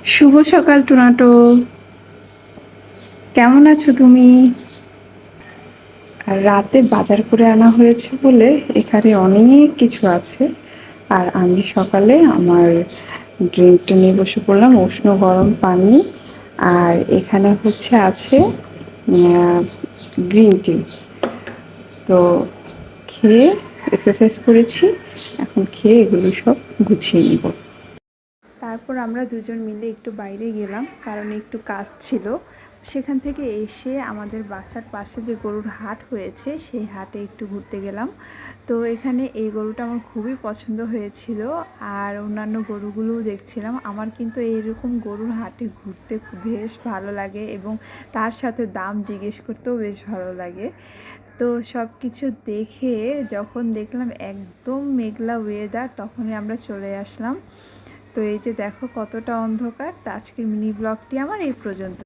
শুভ সকাল টুনাটো, কেমন আছো তুমি? আর রাতে বাজার করে আনা হয়েছে বলে এখানে অনেক কিছু আছে। আর আমি সকালে আমার ড্রিঙ্কটা নিয়ে বসে পড়লাম, উষ্ণ গরম পানি। আর এখানে হচ্ছে আছে গ্রিন টি। তো খেয়ে এক্সারসাইজ করেছি, এখন খেয়ে এগুলো সব গুছিয়ে নিব। তারপর আমরা দুজন মিলে একটু বাইরে গেলাম, কারণ একটু কাজ ছিল। সেখান থেকে এসে আমাদের বাসার পাশে যে গরুর হাট হয়েছে সেই হাটে একটু ঘুরতে গেলাম। তো এখানে এই গরুটা আমার খুবই পছন্দ হয়েছিল, আর অন্যান্য গরুগুলোও দেখছিলাম। আমার কিন্তু এইরকম গরুর হাটে ঘুরতে বেশ ভালো লাগে, এবং তার সাথে দাম জিজ্ঞেস করতেও বেশ ভালো লাগে। তো সব কিছু দেখে যখন দেখলাম একদম মেঘলা ওয়েদার, তখনই আমরা চলে আসলাম। তো এই যে দেখো কতটা অন্ধকার। তো আজকের মিনি ব্লগটি আমার এই পর্যন্ত।